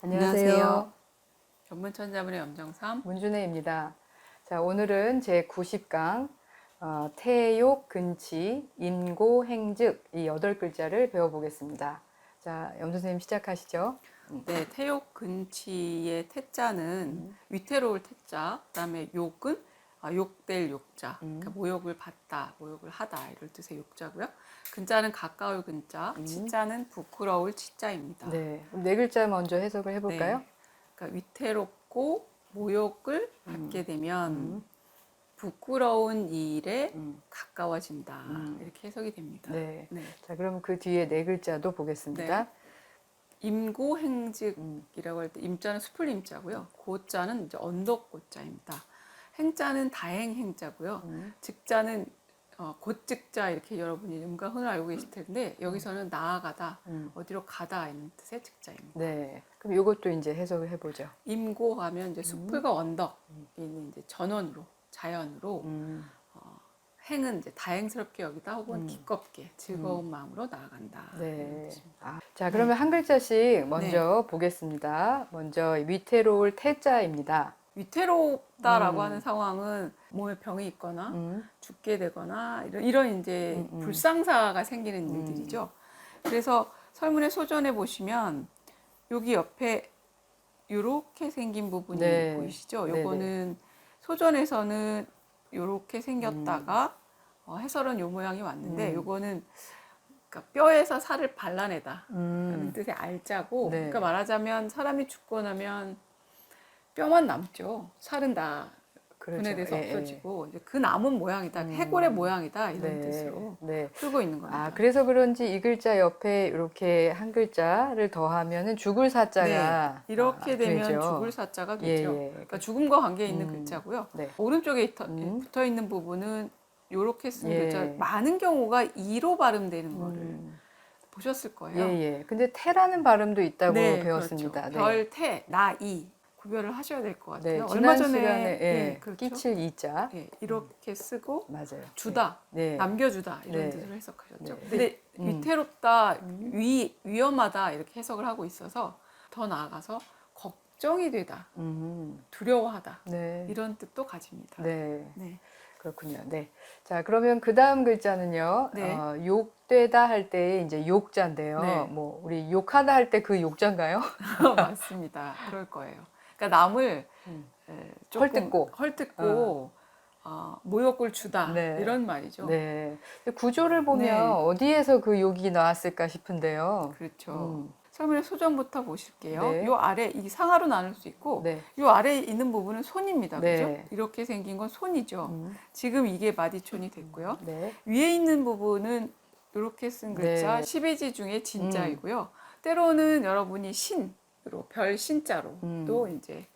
안녕하세요. 견문천자문의 염정삼 문준혜입니다. 자, 오늘은 제 90강 태욕, 근치, 임고, 행즉 이 8글자를 배워보겠습니다. 자, 염 선생님 시작하시죠. 네, 태욕 근치의 태자는 위태로울 태자, 그다음에 욕은 욕될 욕자, 그러니까 모욕을 받다, 모욕을 하다 이럴 뜻의 욕자고요. 근자는 가까울 근자, 치자는 부끄러울 치자입니다. 네, 네 글자 먼저 해석을 해볼까요? 네, 그러니까 위태롭고 모욕을 받게 되면 부끄러운 일에 가까워진다 이렇게 해석이 됩니다. 네. 네. 자, 그럼 그 뒤에 네 글자도 보겠습니다. 네. 임고행직이라고 할 때 임자는 수풀 임자고요. 고자는 이제 언덕고자입니다. 행자는 다행행자고요. 직자는 곧직자 이렇게 여러분이 음과 흔을 알고 계실 텐데 여기서는 나아가다, 어디로 가다 이런 뜻의 직자입니다. 네. 그럼 이것도 이제 해석을 해보죠. 임고하면 이제 수풀과 언덕이 있는 이제 전원으로 자연으로 행은 이제 다행스럽게 여기다 혹은 기껍게 즐거운 마음으로 나아간다. 네. 자, 그러면 한 글자씩 먼저 보겠습니다. 먼저 위태로울 태자입니다. 위태롭다라고 하는 상황은 몸에 병이 있거나 죽게 되거나 이런 이제 불상사가 생기는 일들이죠. 그래서 설문의 소전에 보시면 여기 옆에 이렇게 생긴 부분이 네. 보이시죠? 네네. 요거는 소전에서는 이렇게 생겼다가 해설은 요 모양이 왔는데 요거는 그러니까 뼈에서 살을 발라내다 라는 뜻의 알자고 네. 그러니까 말하자면 사람이 죽고 나면 뼈만 남죠. 살은 다 그렇죠. 분해돼서 예, 없어지고 이제 그 남은 모양이다. 해골의 모양이다. 이런 네. 뜻으로 네. 풀고 있는 겁니다. 그래서 그런지 이 글자 옆에 이렇게 한 글자를 더하면은 죽을 사자가 네, 이렇게 되면 되죠. 죽을 사자가 되죠. 예. 그러니까 죽음과 관계 있는 글자고요. 네. 오른쪽에 붙어 있는 부분은 이렇게 쓴 예. 글자 많은 경우가 이로 발음되는 거를 보셨을 거예요. 예. 근데 태라는 발음도 있다고 네, 배웠습니다. 그렇죠. 별, 태, 나, 이 구별을 하셔야 될 것 네. 같아요. 지난 얼마 전에 시간에 그렇죠. 끼칠 이자 이렇게 쓰고 맞아요. 주다, 네. 남겨주다 이런 네. 뜻으로 해석하셨죠. 네. 근데 위태롭다, 위험하다 이렇게 해석을 하고 있어서 더 나아가서 걱정이 되다, 두려워하다 네. 이런 뜻도 가집니다. 네. 네. 그렇군요. 네. 자, 그러면 그 다음 글자는요. 네. 욕되다 할 때 이제 욕자인데요. 네. 뭐 우리 욕하다 할 때 그 욕자인가요? 맞습니다. 그럴 거예요. 그러니까 남을 조금 헐뜯고 모욕을 주다 네. 이런 말이죠. 네. 구조를 보면 네. 어디에서 그 욕이 나왔을까 싶은데요. 그렇죠. 설문의 소전부터 보실게요. 네. 요 아래 이 상하로 나눌 수 있고 네. 요 아래에 있는 부분은 손입니다. 네. 그죠? 이렇게 생긴 건 손이죠. 지금 이게 마디촌이 됐고요. 네. 위에 있는 부분은 이렇게 쓴 글자 네. 10예지 중에 진자이고요. 때로는 여러분이 신으로 별 신자로 또 이제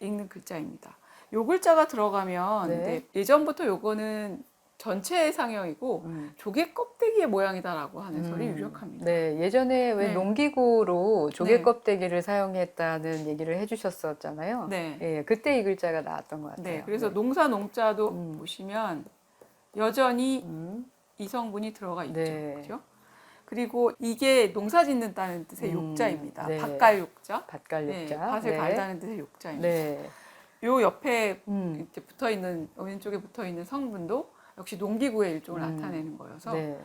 읽는 글자입니다. 요 글자가 들어가면 네. 이제 예전부터 요거는 전체 상형이고 조개 껍데기의 모양이다라고 하는 설이 유력합니다. 네, 예전에 왜 네. 농기구로 조개 네. 껍데기를 사용했다는 얘기를 해주셨었잖아요. 네. 예, 그때 이 글자가 나왔던 것 같아요. 네, 그래서 농사 농자도 보시면 여전히 이성분이 들어가 있죠. 네. 그죠? 그리고 이게 농사 짓는다는 뜻의 욕자입니다. 네. 밭갈 욕자. 밭갈 네, 욕자. 밭을 네. 갈다는 뜻의 욕자입니다. 네. 요 옆에 이렇게 붙어 있는 왼쪽에 붙어 있는 성분도 역시 농기구의 일종을 나타내는 거여서 네.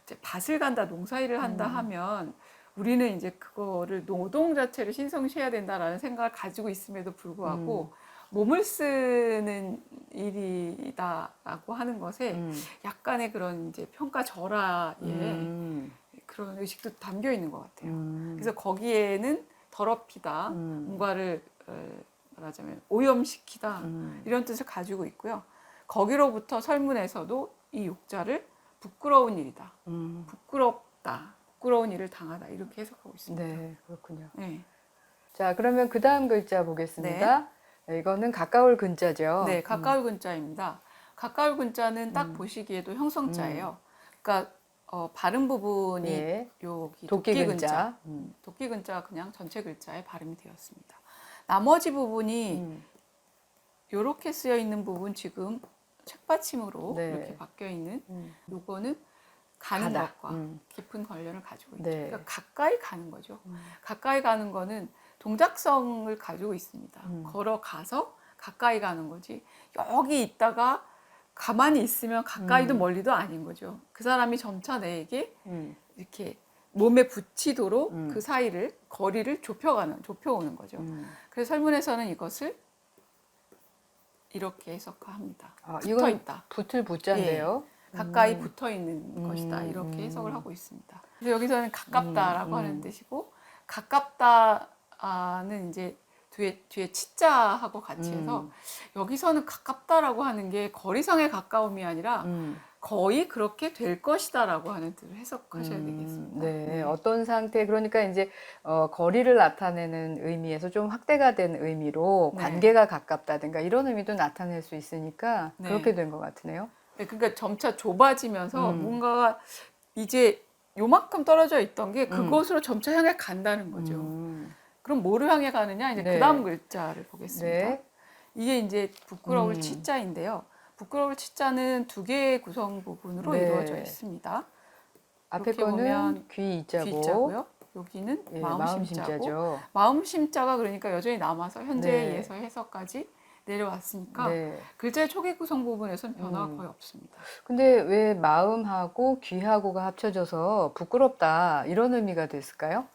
이제 밭을 간다, 농사일을 한다 하면 우리는 이제 그거를 노동 자체를 신성시해야 된다라는 생각을 가지고 있음에도 불구하고 몸을 쓰는 일이다라고 하는 것에 약간의 그런 이제 평가절하의 그런 의식도 담겨 있는 것 같아요. 그래서 거기에는 더럽히다, 뭔가를 말하자면 오염시키다 이런 뜻을 가지고 있고요. 거기로부터 설문에서도 이 욕자를 부끄러운 일이다, 부끄럽다, 부끄러운 일을 당하다 이렇게 해석하고 있습니다. 네, 그렇군요. 네. 자, 그러면 그 다음 글자 보겠습니다. 네, 이거는 가까울 근자죠. 네, 가까울 근자입니다. 가까울 근자는 딱 보시기에도 형성자예요. 그러니까 발음 부분이 예. 여기 도끼 도끼 근자. 근자, 도끼 근자가 그냥 전체 글자에 발음이 되었습니다. 나머지 부분이 이렇게 쓰여 있는 부분 지금 책받침으로 네. 이렇게 바뀌어 있는 요거는 가는 가다. 것과 깊은 관련을 가지고 있죠. 네. 그러니까 가까이 가는 거죠. 가까이 가는 거는 동작성을 가지고 있습니다. 걸어가서 가까이 가는 거지. 여기 있다가 가만히 있으면 가까이도 멀리도 아닌 거죠. 그 사람이 점차 내게 이렇게 몸에 붙이도록 그 사이를 거리를 좁혀오는 거죠. 그래서 설문에서는 이것을 이렇게 해석합니다. 아, 붙어 이건 있다. 붙을 붙자인데요. 가까이 붙어 있는 것이다. 이렇게 해석을 하고 있습니다. 그래서 여기서는 가깝다라고 하는 뜻이고, 가깝다는 이제 뒤에 치자하고 같이 해서 여기서는 가깝다라고 하는 게 거리상의 가까움이 아니라 거의 그렇게 될 것이다라고 하는 뜻을 해석하셔야 되겠습니다. 네, 어떤 상태, 그러니까 이제 거리를 나타내는 의미에서 좀 확대가 된 의미로 네. 관계가 가깝다든가 이런 의미도 나타낼 수 있으니까 네. 그렇게 된 것 같으네요. 네, 그러니까 점차 좁아지면서 뭔가가 이제 요만큼 떨어져 있던 게 그곳으로 점차 향해 간다는 거죠. 그럼 뭐를 향해 가느냐? 이제 네. 그 다음 글자를 보겠습니다. 네. 이게 이제 부끄러울 치자인데요. 부끄러울 치자는 두 개의 구성 부분으로 네. 이루어져 있습니다. 앞에 이렇게 거는 보면 귀 이자고, 귀자고요. 여기는 예, 마음 심자고. 마음심자죠. 마음 심자가 그러니까 여전히 남아서 현재에서 네. 해석까지 내려왔으니까 네. 글자의 초기 구성 부분에서는 변화가 거의 없습니다. 근데 왜 마음하고 귀하고가 합쳐져서 부끄럽다 이런 의미가 됐을까요?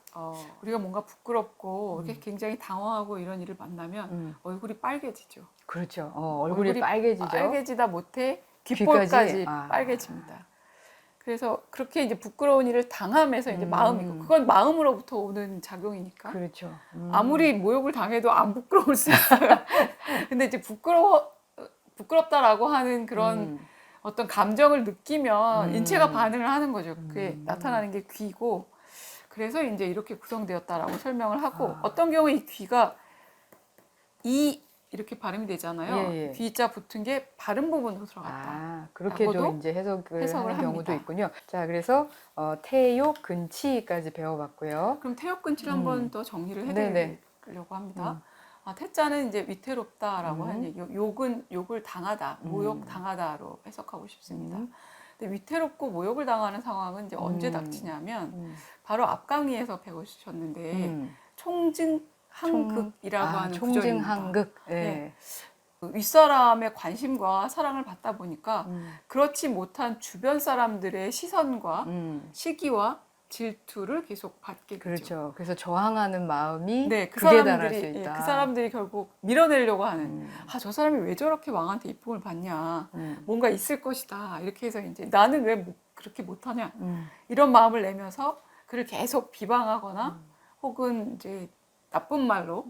우리가 뭔가 부끄럽고 이렇게 굉장히 당황하고 이런 일을 만나면 얼굴이 빨개지죠. 그렇죠. 얼굴이 빨개지죠. 빨개지다 못해 귓볼까지 아. 빨개집니다. 그래서 그렇게 이제 부끄러운 일을 당하면서 이제 마음이고, 그건 마음으로부터 오는 작용이니까. 그렇죠. 아무리 모욕을 당해도 안 부끄러울 수 있어요. 근데 이제 부끄럽다라고 하는 그런 어떤 감정을 느끼면 인체가 반응을 하는 거죠. 그게 나타나는 게 귀고, 그래서 이제 이렇게 구성되었다라고 설명을 하고, 어떤 경우에 이 귀가 이렇게 발음이 되잖아요. 예, 예. 귀자 붙은 게 바른 부분으로 들어갔다. 아, 그렇게도 라고도 이제 해석을 하는 합니다. 경우도 있군요. 자, 그래서 태욕, 근치까지 배워봤고요. 그럼 태엽근치를 한번 더 정리를 네네. 해드리려고 합니다. 태자는 이제 위태롭다라고 하는 얘기, 욕을 당하다, 모욕 당하다로 해석하고 싶습니다. 근데 위태롭고 모욕을 당하는 상황은 이제 언제 닥치냐면 바로 앞 강의에서 배우셨는데 총증한극이라고 하는 구절입니다. 총증한극. 네. 네. 윗사람의 관심과 사랑을 받다 보니까 그렇지 못한 주변 사람들의 시선과 시기와 질투를 계속 받게 되죠. 그렇죠. 그래서 저항하는 마음이 네, 그 극에 달할 수 사람들이 있다. 그 사람들이 결국 밀어내려고 하는 저 사람이 왜 저렇게 왕한테 이쁨을 받냐, 뭔가 있을 것이다 이렇게 해서 이제 나는 왜 그렇게 못하냐 이런 마음을 내면서 그를 계속 비방하거나 혹은 이제 나쁜 말로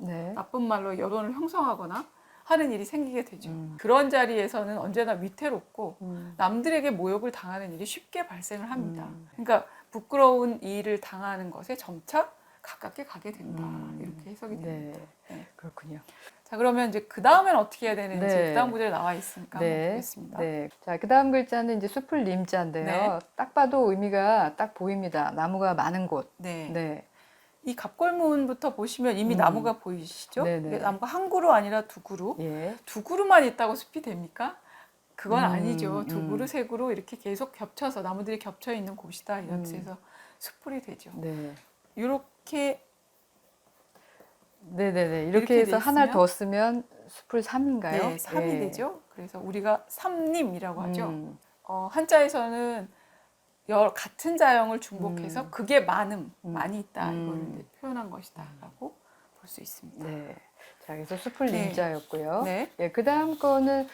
여론을 형성하거나 하는 일이 생기게 되죠. 그런 자리에서는 언제나 위태롭고 남들에게 모욕을 당하는 일이 쉽게 발생을 합니다. 그러니까 부끄러운 일을 당하는 것에 점차 가깝게 가게 된다. 이렇게 해석이 됩니다. 네. 그렇군요. 자, 그러면 이제 그 다음엔 어떻게 해야 되는지 네. 그 다음 구절에 나와 있으니까 한번 네. 보겠습니다. 네. 자, 그 다음 글자는 이제 숲을 님자인데요. 네. 딱 봐도 의미가 딱 보입니다. 나무가 많은 곳. 네. 네. 이 갑골문부터 보시면 이미 나무가 보이시죠? 네네. 이게 나무가 한 그루 아니라 두 그루. 예. 두 그루만 있다고 숲이 됩니까? 그건 아니죠. 두 그루, 세 그루 이렇게 계속 겹쳐서 나무들이 겹쳐 있는 곳이다. 이런 뜻에서 숲풀이 되죠. 네. 이렇게 네네네. 이렇게 이렇게 해서 돼 하나 있으면- 더 쓰면 숲을 3인가요? 네, 3이 되죠. 그래서 우리가 삼림이라고 하죠. 음. 한자에서는 같은 자형을 중복해서 그게 많이 있다. 이거를 이제 표현한 것이다라고 볼 수 있습니다. 네. 자, 그래서 숲을 네. 님자였고요. 네. 예, 그 다음 거는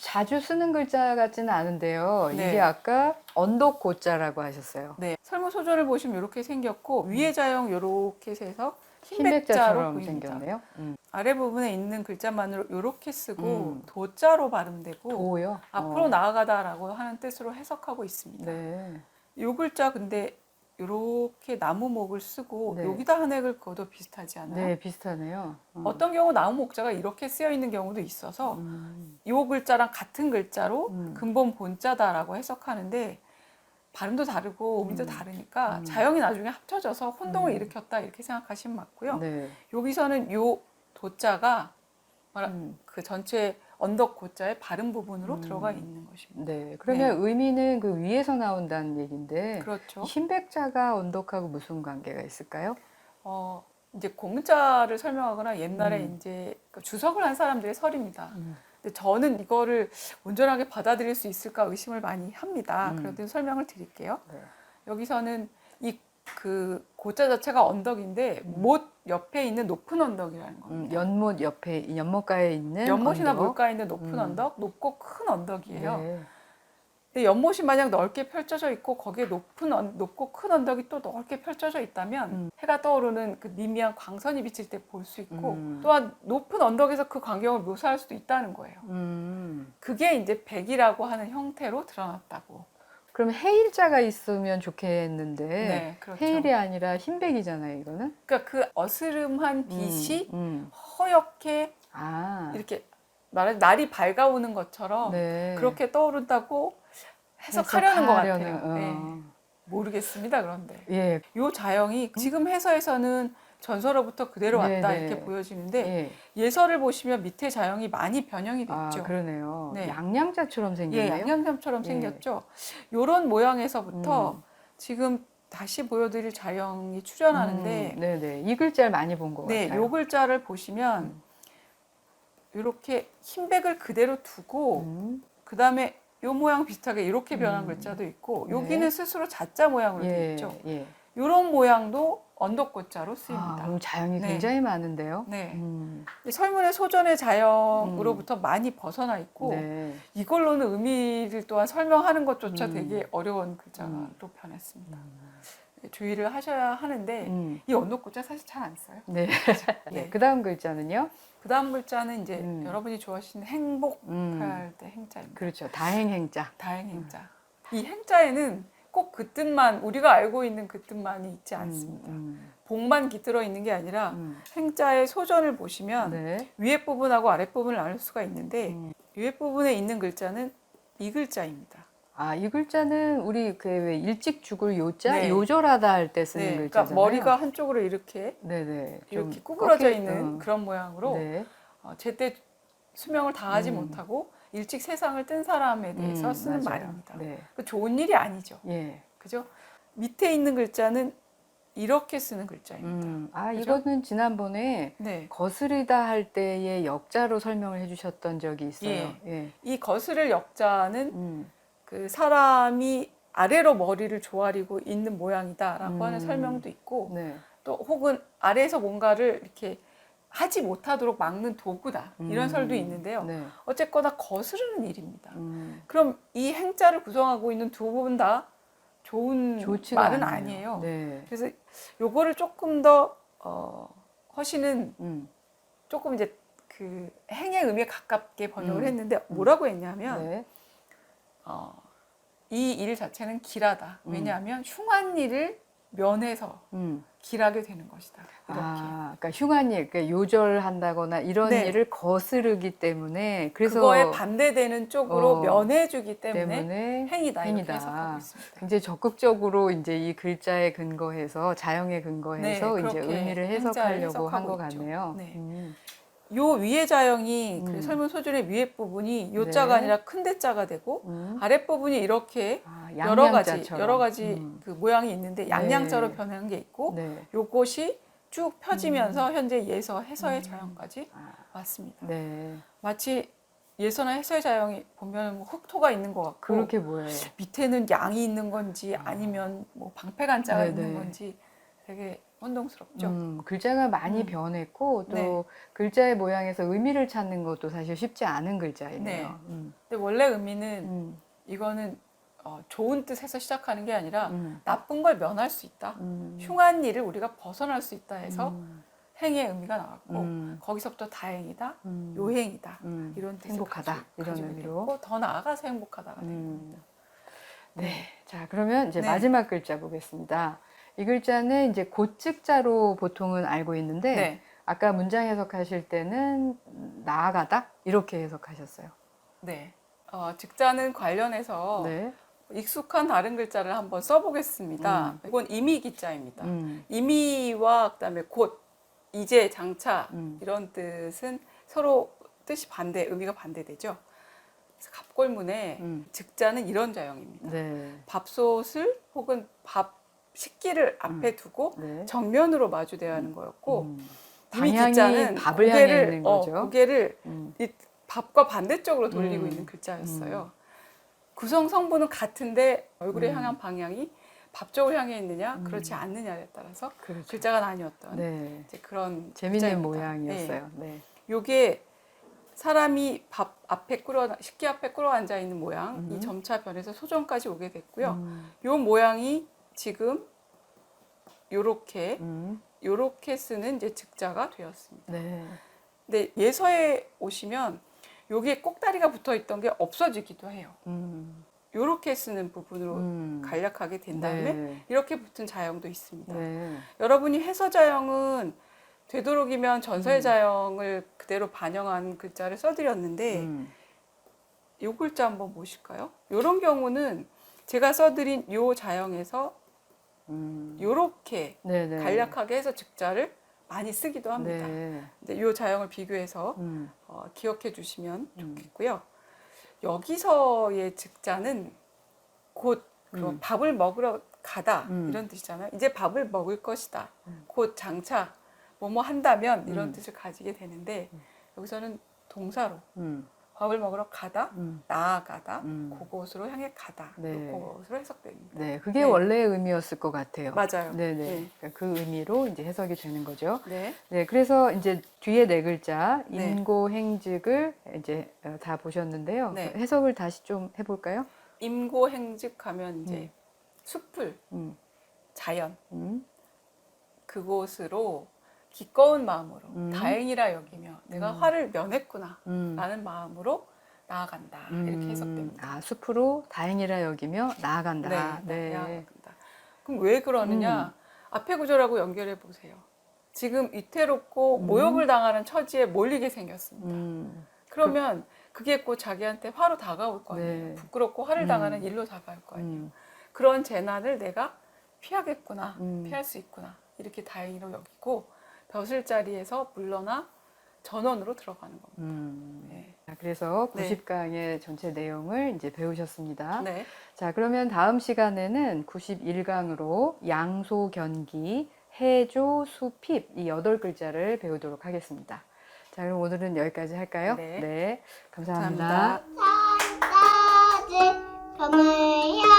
자주 쓰는 글자 같지는 않은데요. 네. 이게 아까 언덕고자라고 하셨어요. 네. 설문소절을 보시면 이렇게 생겼고 위에 자형 이렇게 해서 흰백자로 흰백자처럼 보입니다. 생겼네요. 아래 부분에 있는 글자만으로 이렇게 쓰고 도자로 발음되고 도요? 앞으로 나아가다라고 하는 뜻으로 해석하고 있습니다. 네. 이 글자 근데 이렇게 나무목을 쓰고 네. 여기다 한 획을 그어도 비슷하지 않아요? 네, 비슷하네요. 어떤 경우 나무목자가 이렇게 쓰여 있는 경우도 있어서 이 글자랑 같은 글자로 근본 본자다라고 해석하는데 발음도 다르고 의미도 다르니까 자형이 나중에 합쳐져서 혼동을 일으켰다 이렇게 생각하시면 맞고요. 네. 여기서는 요 도자가 그 전체 언덕 고자의 바른 부분으로 들어가 있는 것입니다. 네. 그러면 의미는 그 위에서 나온다는 얘기인데 그렇죠. 흰백자가 언덕하고 무슨 관계가 있을까요? 이제 공자를 설명하거나 옛날에 이제 그 주석을 한 사람들의 설입니다. 근데 저는 이거를 온전하게 받아들일 수 있을까 의심을 많이 합니다. 그래도 설명을 드릴게요. 네. 여기서는 이 그 고자 자체가 언덕인데 못 옆에 있는 높은 언덕이라는 겁니다. 연못 옆에 연못가에 있는 연못이나 언덕. 물가에 있는 높은 언덕, 높고 큰 언덕이에요. 네. 근데 연못이 만약 넓게 펼쳐져 있고 거기에 높고 큰 언덕이 또 넓게 펼쳐져 있다면 해가 떠오르는 그 미미한 광선이 비칠 때 볼 수 있고 또한 높은 언덕에서 그 광경을 묘사할 수도 있다는 거예요. 그게 이제 백이라고 하는 형태로 드러났다고. 그럼 해일자가 있으면 좋겠는데 네, 그렇죠. 해일이 아니라 흰백이잖아요, 이거는. 그러니까 그 어스름한 빛이 허옇게 이렇게 날이 밝아오는 것처럼 네. 그렇게 떠오른다고 해석하려는 것 같아요. 해석하려는, 네. 모르겠습니다. 그런데 예. 이 자형이 지금 해서에서는 전서로부터 그대로 왔다 네, 이렇게 네. 보여지는데 예. 예서를 보시면 밑에 자형이 많이 변형이 됐죠. 그러네요. 네. 양양자처럼 생겼네요. 예, 양념장처럼 예. 생겼죠. 이런 모양에서부터 지금 다시 보여드릴 자형이 출현하는데 네네. 이 글자를 많이 본 것 네, 같아요. 요 글자를 보시면 이렇게 흰백을 그대로 두고 그 다음에 요 모양 비슷하게 이렇게 변한 글자도 있고 여기는 네. 스스로 자자 모양으로 되어 있죠. 예. 이런 모양도 언덕고자로 쓰입니다. 그럼 자형이 네. 굉장히 많은데요. 네. 음. 근데 설문의 소전의 자형으로부터 많이 벗어나 있고 네. 이걸로는 의미를 또한 설명하는 것조차 되게 어려운 글자로 변했습니다. 주의를 하셔야 하는데 이 언덕고자 사실 잘 안 써요. 네. 네. 그 다음 글자는요? 그 다음 글자는 이제 여러분이 좋아하시는 행복할 때 행자입니다. 그렇죠. 다행행자. 다행행자. 이 행자에는 꼭 그 뜻만 우리가 알고 있는 그 뜻만이 있지 않습니다. 복만 깃들어 있는 게 아니라 행자의 소전을 보시면 네. 위에 부분하고 아랫 부분을 나눌 수가 있는데 위에 부분에 있는 글자는 이 글자입니다. 이 글자는 우리 그 왜 일찍 죽을 요자, 네. 요절하다 할 때 쓰는 네, 글자잖아요. 그러니까 머리가 한쪽으로 이렇게 네네. 이렇게 구부러져 꺾여- 있는 그런 모양으로 네. 제때 수명을 다하지 못하고 일찍 세상을 뜬 사람에 대해서 쓰는 맞아요. 말입니다. 네. 그 좋은 일이 아니죠. 예. 그죠? 밑에 있는 글자는 이렇게 쓰는 글자입니다. 그죠? 이거는 지난번에 네. 거스르다 할 때의 역자로 설명을 해주셨던 적이 있어요. 예. 예. 이 거스를 역자는 그 사람이 아래로 머리를 조아리고 있는 모양이다라고 하는 설명도 있고 네. 또 혹은 아래에서 뭔가를 이렇게 하지 못하도록 막는 도구다 이런 설도 있는데요. 네. 어쨌거나 거스르는 일입니다. 음. 그럼 이 행자를 구성하고 있는 두 부분 다 좋은 좋지가 말은 않아요. 아니에요. 네. 그래서 요거를 조금 더 허시는 조금 이제 그 행의 의미에 가깝게 번역을 했는데 뭐라고 했냐면 네. 이 일 자체는 길하다. 왜냐하면 흉한 일을 면해서 길하게 되는 것이다. 이렇게. 그러니까 흉한 일, 그러니까 요절한다거나 이런 네. 일을 거스르기 때문에 그래서 그거에 반대되는 쪽으로 면해주기 때문에 행이다. 이렇게 행이다. 해석하고 있습니다. 굉장히 적극적으로 이제 이 글자에 근거해서 자형에 근거해서 네, 이제 그렇게 의미를 행자를 해석하려고 한 것 해석하고 있죠. 같네요. 네. 요 위에 자형이 그 설문 소준의 위에 부분이 요자가 네. 아니라 큰 대자가 되고 아랫 부분이 이렇게 양양자처럼. 여러 가지 그 모양이 있는데 양양자로 네. 변한 게 있고 네. 요것이 쭉 펴지면서 현재 예서 해서의 자형까지 왔습니다. 네. 마치 예서나 해서의 자형이 보면 뭐 흑토가 있는 것 같고 그렇게 보여요. 밑에는 양이 있는 건지 아니면 뭐 방패간자가 네, 있는 네. 건지 되게 혼동스럽죠. 글자가 많이 변했고 또 네. 글자의 모양에서 의미를 찾는 것도 사실 쉽지 않은 글자이네요. 네. 근데 원래 의미는 이거는 좋은 뜻에서 시작하는 게 아니라 나쁜 걸 면할 수 있다. 흉한 일을 우리가 벗어날 수 있다 해서 행의 의미가 나왔고 거기서부터 다행이다, 요행이다 이런 뜻을 행복하다, 이런 가지고 의미로. 됐고, 더 나아가서 행복하다가 됩니다. 네. 자, 그러면 이제 네. 마지막 글자 보겠습니다. 이 글자는 이제 곧즉자로 보통은 알고 있는데 네. 아까 문장 해석하실 때는 나아가다 이렇게 해석하셨어요. 네. 직자는 관련해서 네. 익숙한 다른 글자를 한번 써보겠습니다. 이건 이미기자입니다. 이미와 그다음에 곧, 이제, 장차 이런 뜻은 서로 뜻이 의미가 반대되죠. 그래서 갑골문의 즉자는 이런 자형입니다. 네. 밥솥을 혹은 밥 식기를 앞에 두고 네. 정면으로 마주대야 하는 거였고 이미 방향이 기자는 밥을 향해 있는 거죠. 고개를 이 밥과 반대쪽으로 돌리고 음. 있는 글자였어요. 구성 성분은 같은데 얼굴에 향한 방향이 밥 쪽을 향해 있느냐 그렇지 않느냐에 따라서 그렇죠. 글자가 나뉘었던 네. 이제 그런 재밌는 글자입니다. 모양이었어요. 네. 요게 사람이 밥 앞에 식기 앞에 꿇어 앉아 있는 모양 이 점차 변해서 소전까지 오게 됐고요. 요 모양이 지금 요렇게 쓰는 이제 즉자가 되었습니다. 네. 근데 예서에 오시면 여기에 꼭다리가 붙어 있던 게 없어지기도 해요. 요렇게 쓰는 부분으로 간략하게 된 다음에 네. 이렇게 붙은 자형도 있습니다. 네. 여러분이 해서 자형은 되도록이면 전서의 자형을 그대로 반영한 글자를 써드렸는데 요 글자 한번 보실까요? 이런 경우는 제가 써드린 요 자형에서 요렇게 네네. 간략하게 해서 즉자를 많이 쓰기도 합니다. 네. 근데 요 자형을 비교해서 기억해 주시면 좋겠고요. 여기서의 즉자는 곧 밥을 먹으러 가다 이런 뜻이잖아요. 이제 밥을 먹을 것이다. 곧 장차 뭐뭐 한다면 이런 뜻을 가지게 되는데 여기서는 동사로 밥을 먹으러 가다, 나아가다, 그곳으로 향해 가다, 네. 그곳으로 해석됩니다. 네, 그게 네. 원래의 의미였을 것 같아요. 맞아요. 네네. 네. 그러니까 그 의미로 이제 해석이 되는 거죠. 네. 네, 그래서 이제 뒤에 네 글자 네. 임고행직을 이제 다 보셨는데요. 네. 해석을 다시 좀 해볼까요? 임고행직하면 이제 숲을 자연 음, 그곳으로 기꺼운 마음으로 다행이라 여기며 내가 화를 면했구나 라는 마음으로 나아간다 이렇게 해석됩니다. 아, 숲으로 다행이라 여기며 나아간다. 네, 나아간다. 그럼 왜 그러느냐? 앞에 구절하고 연결해 보세요. 지금 위태롭고 모욕을 당하는 처지에 몰리게 생겼습니다. 그러면 그게 곧 자기한테 화로 다가올 거 아니에요. 네. 부끄럽고 화를 당하는 일로 다가올 거 아니에요. 그런 재난을 내가 피하겠구나, 피할 수 있구나 이렇게 다행히로 여기고 벼슬 자리에서 물러나 전원으로 들어가는 겁니다. 네. 자, 그래서 90강의 전체 내용을 이제 배우셨습니다. 네. 자, 그러면 다음 시간에는 91강으로 양소, 견기, 해조, 수핍 이 8글자를 배우도록 하겠습니다. 자, 그럼 오늘은 여기까지 할까요? 네. 감사합니다. 감사합니다. 산까지 변해야